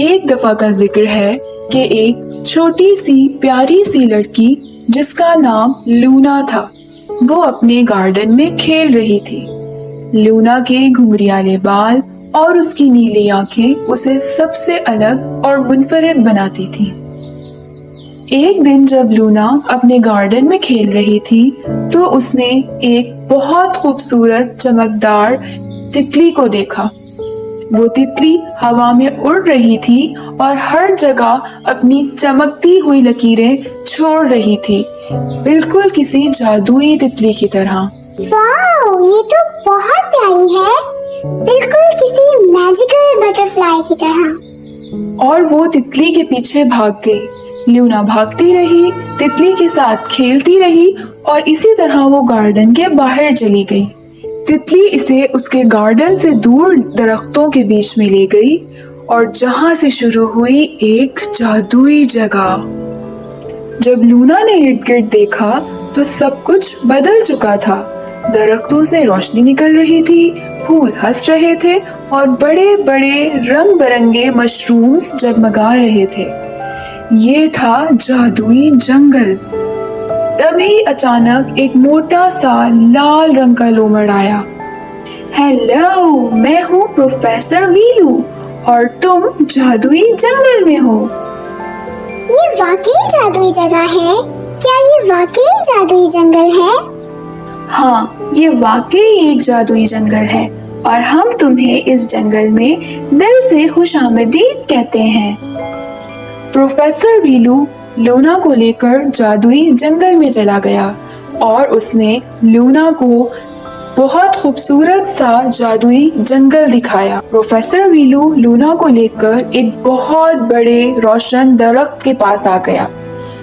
एक दफा का जिक्र है कि एक छोटी सी प्यारी सी लड़की जिसका नाम लूना था, वो अपने गार्डन में खेल रही थी। लूना के घुंघरियाले बाल और उसकी नीली आंखें उसे सबसे अलग और मुनफरिद बनाती थी। एक दिन जब लूना अपने गार्डन में खेल रही थी तो उसने एक बहुत खूबसूरत चमकदार तितली को देखा। वो तितली हवा में उड़ रही थी और हर जगह अपनी चमकती हुई लकीरें छोड़ रही थी, बिल्कुल किसी जादुई तितली की तरह। वाह, ये तो बहुत प्यारी है, बिल्कुल किसी मैजिकल बटरफ्लाई की तरह। और वो तितली के पीछे भाग गई। लूना भागती रही, तितली के साथ खेलती रही और इसी तरह वो गार्डन के बाहर चली गई। तितली इसे उसके गार्डन से दूर दरख्तों के बीच में ले गई और जहां से शुरू हुई एक जादुई जगह। जब लूना ने इर्द गिर्द देखा तो सब कुछ बदल चुका था। दरख्तों से रोशनी निकल रही थी, फूल हंस रहे थे और बड़े बड़े रंग बिरंगे मशरूम्स जगमगा रहे थे। ये था जादुई जंगल। तभी अचानक एक मोटा सा लाल रंग का लोमड़ आया। हेलो, मैं हूँ प्रोफेसर वीलू और तुम जादुई जंगल में हो। ये वाकई जादुई जगह है? क्या ये वाकई जादुई जंगल है? हाँ, ये वाकई एक जादुई जंगल है और हम तुम्हें इस जंगल में दिल से खुशामदीद कहते हैं। प्रोफेसर वीलू लूना को लेकर जादुई जंगल में चला गया और उसने लूना को बहुत खूबसूरत सा जादुई जंगल दिखाया। प्रोफेसर वीलू लूना को लेकर एक बहुत बड़े रोशन दरख्त के पास आ गया।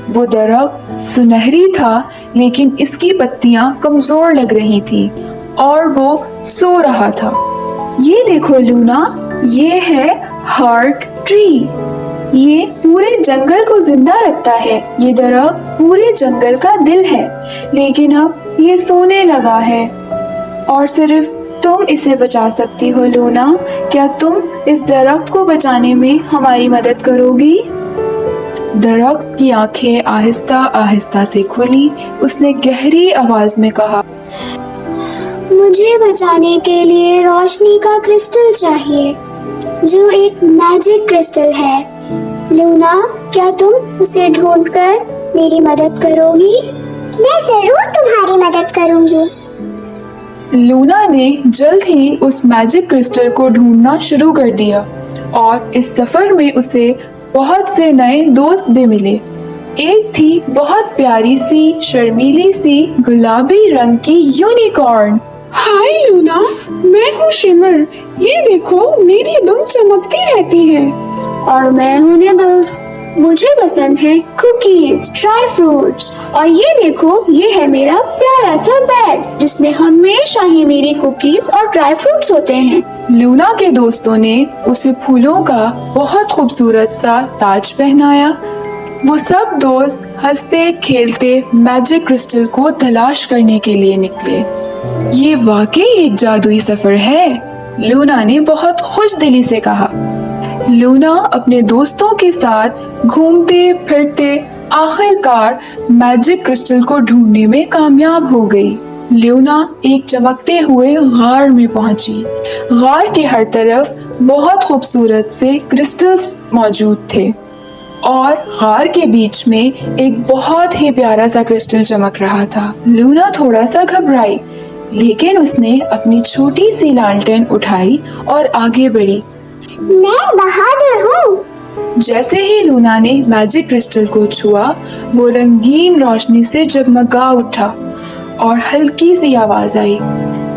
वो दरख्त सुनहरी था लेकिन इसकी पत्तियां कमजोर लग रही थी और वो सो रहा था। ये देखो लूना, ये है हार्ट ट्री। ये पूरे जंगल को जिंदा रखता है। ये दरख्त पूरे जंगल का दिल है, लेकिन अब ये सोने लगा है और सिर्फ तुम इसे बचा सकती हो लूना। क्या तुम इस दरख्त को बचाने में हमारी मदद करोगी? दरख्त की आंखें आहिस्ता आहिस्ता से खुली। उसने गहरी आवाज में कहा, मुझे बचाने के लिए रोशनी का क्रिस्टल चाहिए, जो एक मैजिक क्रिस्टल है। लूना, क्या तुम उसे ढूंढकर मेरी मदद करोगी? मैं जरूर तुम्हारी मदद करूंगी। लूना ने जल्द ही उस मैजिक क्रिस्टल को ढूंढना शुरू कर दिया और इस सफर में उसे बहुत से नए दोस्त भी मिले। एक थी बहुत प्यारी सी शर्मीली सी गुलाबी रंग की यूनिकॉर्न। हाय लूना, मैं हूँ शिमर। ये देखो, मेरी दुम चमकती रहती है। और मैं हूँ निबल्स। मुझे पसंद है कुकीज, ड्राई फ्रूट्स। और ये देखो, ये है मेरा प्यारा सा बैग जिसमें हमेशा ही मेरी कुकीज और ड्राई फ्रूट्स होते हैं। लूना के दोस्तों ने उसे फूलों का बहुत खूबसूरत सा ताज पहनाया। वो सब दोस्त हंसते खेलते मैजिक क्रिस्टल को तलाश करने के लिए निकले। ये वाकई एक जादुई सफर है, लूना ने बहुत खुश दिली से कहा। लूना अपने दोस्तों के साथ घूमते फिरते आखिरकार मैजिक क्रिस्टल को ढूंढने में कामयाब हो गई। लूना एक चमकते हुए गार में पहुंची। गार के हर तरफ बहुत खूबसूरत से क्रिस्टल्स मौजूद थे और गार के बीच में एक बहुत ही प्यारा सा क्रिस्टल चमक रहा था। लूना थोड़ा सा घबराई, लेकिन उसने अपनी छोटी सी लालटेन उठाई और आगे बढ़ी। मैं बहादुर हूँ। जैसे ही लूना ने मैजिक क्रिस्टल को छुआ, वो रंगीन रोशनी से जगमगा उठा और हल्की सी आवाज आई,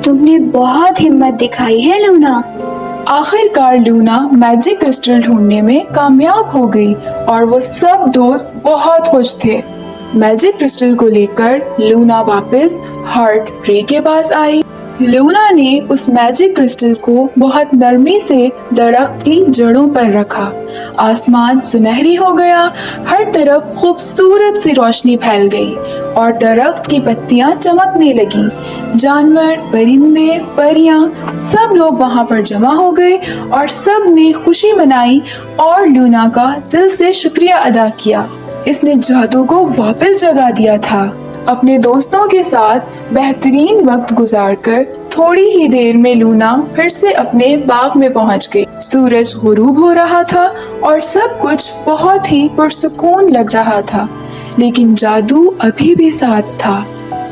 तुमने बहुत हिम्मत दिखाई है लूना। आखिरकार लूना मैजिक क्रिस्टल ढूंढने में कामयाब हो गई और वो सब दोस्त बहुत खुश थे। मैजिक क्रिस्टल को लेकर लूना वापस हार्ट ट्री के पास आई। लूना ने उस मैजिक क्रिस्टल को बहुत नरमी से दरख्त की जड़ों पर रखा। आसमान सुनहरी हो गया, हर तरफ खूबसूरत सी रोशनी फैल गई और दरख्त की पत्तियां चमकने लगी। जानवर, परिंदे, परियां सब लोग वहां पर जमा हो गए और सब ने खुशी मनाई और लूना का दिल से शुक्रिया अदा किया। इसने जादू को वापस जगा दिया था। अपने दोस्तों के साथ बेहतरीन वक्त गुजारकर थोड़ी ही देर में लूना फिर से अपने बाग में पहुंच गई। सूरज गुरूब हो रहा था और सब कुछ बहुत ही पुरसुकून लग रहा था, लेकिन जादू अभी भी साथ था।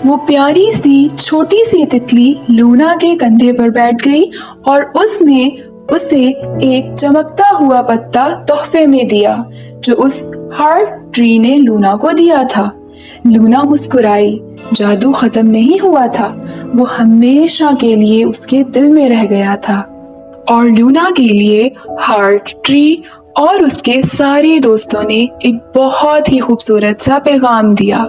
वो प्यारी सी छोटी सी तितली लूना के कंधे पर बैठ गई और उसने उसे एक चमकता हुआ पत्ता तोहफे में दिया जो उस हार्ट ट्री ने लूना को दिया था। लूना मुस्कुराई। जादू खत्म नहीं हुआ था, वो हमेशा के लिए उसके दिल में रह गया था। और लूना के लिए हार्ट ट्री और उसके सारे दोस्तों ने एक बहुत ही खूबसूरत सा पैगाम दिया।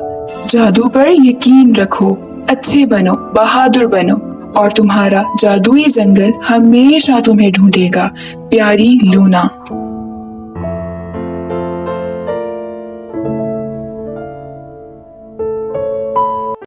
जादू पर यकीन रखो, अच्छे बनो, बहादुर बनो और तुम्हारा जादुई जंगल हमेशा तुम्हें ढूंढेगा। प्यारी लूना।